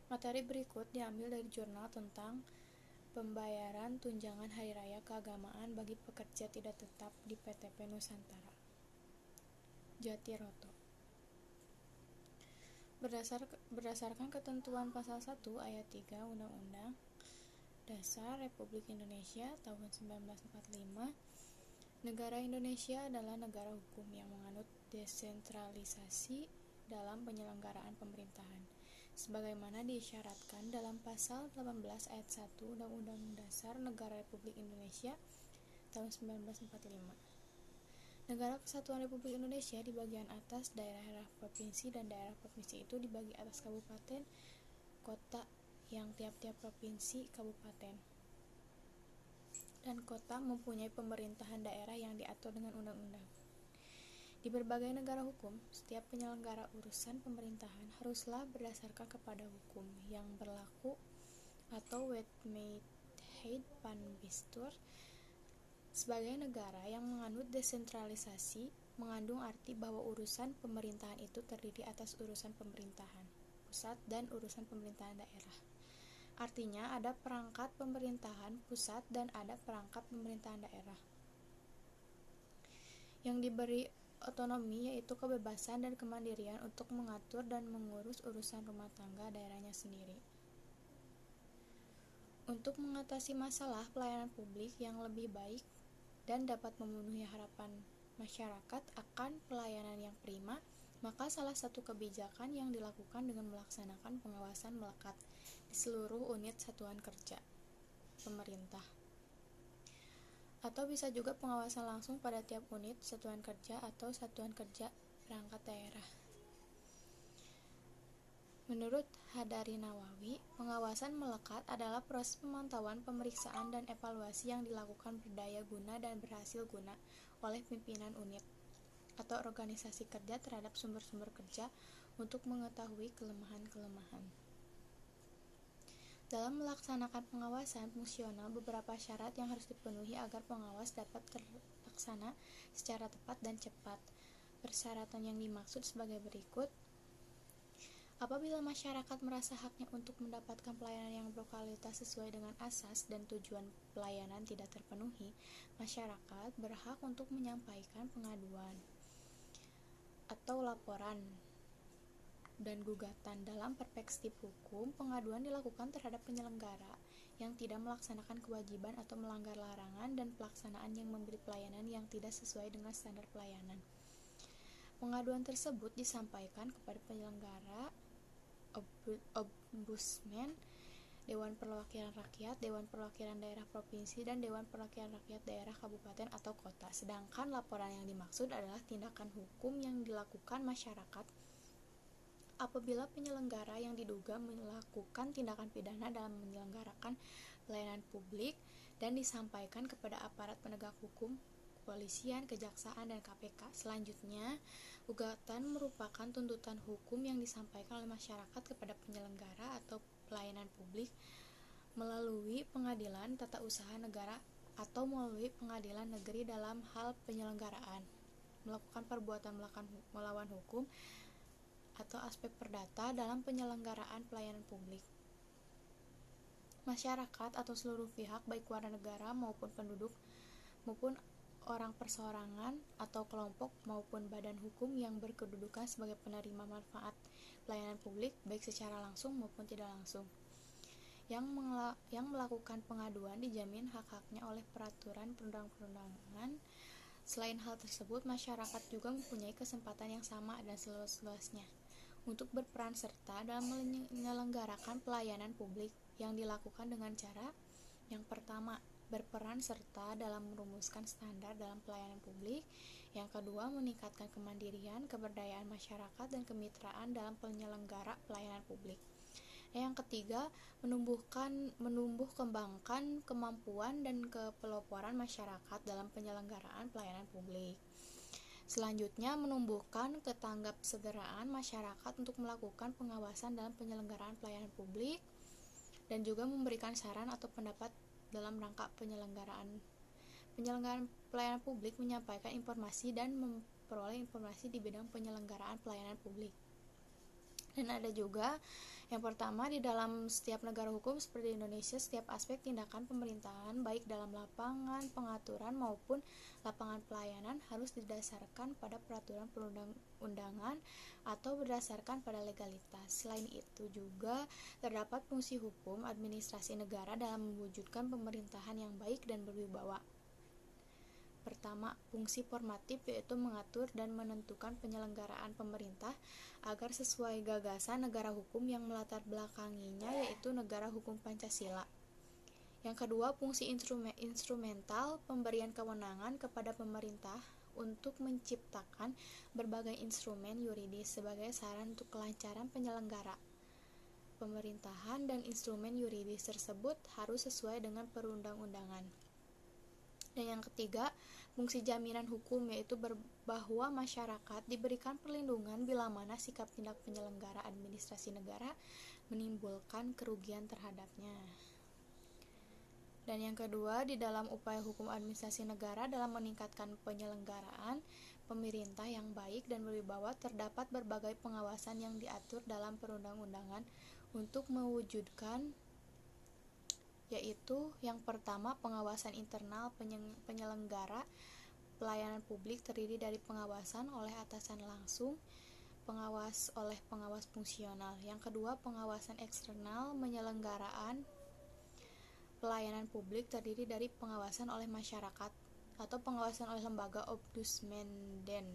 Materi berikut diambil dari jurnal tentang pembayaran tunjangan hari raya keagamaan bagi pekerja tidak tetap di PTP Nusantara. Jatiroto. Berdasarkan ketentuan pasal 1 ayat 3 Undang-Undang Dasar Republik Indonesia tahun 1945, negara Indonesia adalah negara hukum yang menganut desentralisasi dalam penyelenggaraan pemerintahan, sebagaimana diisyaratkan dalam pasal 18 ayat 1 Undang-Undang Dasar Negara Republik Indonesia tahun 1945. Negara Kesatuan Republik Indonesia di bagian atas daerah provinsi, dan daerah provinsi itu dibagi atas kabupaten, kota, yang tiap-tiap provinsi, kabupaten, dan kota mempunyai pemerintahan daerah yang diatur dengan undang-undang. Di berbagai negara hukum, setiap penyelenggara urusan pemerintahan haruslah berdasarkan kepada hukum yang berlaku atau Wetmatigheid Panbistur. Sebagai negara yang menganut desentralisasi, mengandung arti bahwa urusan pemerintahan itu terdiri atas urusan pemerintahan pusat dan urusan pemerintahan daerah. Artinya ada perangkat pemerintahan pusat dan ada perangkat pemerintahan daerah yang diberi otonomi, yaitu kebebasan dan kemandirian untuk mengatur dan mengurus urusan rumah tangga daerahnya sendiri. Untuk mengatasi masalah pelayanan publik yang lebih baik dan dapat memenuhi harapan masyarakat akan pelayanan yang prima, maka salah satu kebijakan yang dilakukan dengan melaksanakan pengawasan melekat di seluruh unit satuan kerja pemerintah, atau bisa juga pengawasan langsung pada tiap unit satuan kerja atau satuan kerja perangkat daerah. Menurut Hadari Nawawi, pengawasan melekat adalah proses pemantauan, pemeriksaan, dan evaluasi yang dilakukan berdaya guna dan berhasil guna oleh pimpinan unit atau organisasi kerja terhadap sumber-sumber kerja untuk mengetahui kelemahan-kelemahan. Dalam melaksanakan pengawasan fungsional, beberapa syarat yang harus dipenuhi agar pengawas dapat terlaksana secara tepat dan cepat. Persyaratan yang dimaksud sebagai berikut. Apabila masyarakat merasa haknya untuk mendapatkan pelayanan yang berkualitas sesuai dengan asas dan tujuan pelayanan tidak terpenuhi, masyarakat berhak untuk menyampaikan pengaduan atau laporan dan gugatan. Dalam perspektif hukum, pengaduan dilakukan terhadap penyelenggara yang tidak melaksanakan kewajiban atau melanggar larangan dan pelaksanaan yang memberi pelayanan yang tidak sesuai dengan standar pelayanan. Pengaduan tersebut disampaikan kepada penyelenggara, Ombudsman, Dewan Perwakilan Rakyat, Dewan Perwakilan Daerah Provinsi, dan Dewan Perwakilan Rakyat Daerah Kabupaten atau Kota. Sedangkan laporan yang dimaksud adalah tindakan hukum yang dilakukan masyarakat apabila penyelenggara yang diduga melakukan tindakan pidana dalam menyelenggarakan pelayanan publik dan disampaikan kepada aparat penegak hukum, kepolisian, kejaksaan, dan KPK. Selanjutnya, gugatan merupakan tuntutan hukum yang disampaikan oleh masyarakat kepada penyelenggara atau pelayanan publik melalui pengadilan tata usaha negara atau melalui pengadilan negeri dalam hal penyelenggaraan, melakukan perbuatan melawan hukum atau aspek perdata dalam penyelenggaraan pelayanan publik. Masyarakat atau seluruh pihak, baik warga negara maupun penduduk maupun orang perseorangan atau kelompok maupun badan hukum yang berkedudukan sebagai penerima manfaat pelayanan publik baik secara langsung maupun tidak langsung, yang melakukan pengaduan dijamin hak-haknya oleh peraturan perundang-undangan. Selain hal tersebut, masyarakat juga mempunyai kesempatan yang sama dan seluas-luasnya untuk berperan serta dalam menyelenggarakan pelayanan publik yang dilakukan dengan cara yang pertama, berperan serta dalam merumuskan standar dalam pelayanan publik. Yang kedua, meningkatkan kemandirian, keberdayaan masyarakat, dan kemitraan dalam penyelenggara pelayanan publik. Yang ketiga, menumbuh kembangkan kemampuan dan kepeloporan masyarakat dalam penyelenggaraan pelayanan publik. Selanjutnya, menumbuhkan ketanggapsegeraan masyarakat untuk melakukan pengawasan dalam penyelenggaraan pelayanan publik dan juga memberikan saran atau pendapat dalam rangka penyelenggaraan pelayanan publik, menyampaikan informasi dan memperoleh informasi di bidang penyelenggaraan pelayanan publik. Dan ada juga yang pertama, di dalam setiap negara hukum seperti Indonesia, setiap aspek tindakan pemerintahan baik dalam lapangan pengaturan maupun lapangan pelayanan harus didasarkan pada peraturan perundang-undangan atau berdasarkan pada legalitas. Selain itu juga terdapat fungsi hukum administrasi negara dalam mewujudkan pemerintahan yang baik dan berwibawa. Pertama, fungsi formatif yaitu mengatur dan menentukan penyelenggaraan pemerintah agar sesuai gagasan negara hukum yang melatar belakanginya yaitu negara hukum Pancasila. Yang kedua, fungsi instrumental pemberian kewenangan kepada pemerintah untuk menciptakan berbagai instrumen yuridis sebagai saran untuk kelancaran penyelenggara pemerintahan, dan instrumen yuridis tersebut harus sesuai dengan perundang-undangan. Dan yang ketiga, fungsi jaminan hukum yaitu bahwa masyarakat diberikan perlindungan bila mana sikap tindak penyelenggara administrasi negara menimbulkan kerugian terhadapnya. Dan yang kedua, di dalam upaya hukum administrasi negara dalam meningkatkan penyelenggaraan pemerintah yang baik dan berwibawa, terdapat berbagai pengawasan yang diatur dalam perundang-undangan untuk mewujudkan, yaitu yang pertama, pengawasan internal penyelenggara pelayanan publik terdiri dari pengawasan oleh atasan langsung, pengawas oleh pengawas fungsional. Yang kedua, pengawasan eksternal penyelenggaraan pelayanan publik terdiri dari pengawasan oleh masyarakat atau pengawasan oleh lembaga ombudsman dan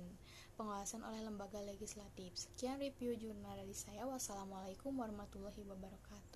pengawasan oleh lembaga legislatif. Sekian review jurnal dari saya. Wassalamualaikum warahmatullahi wabarakatuh.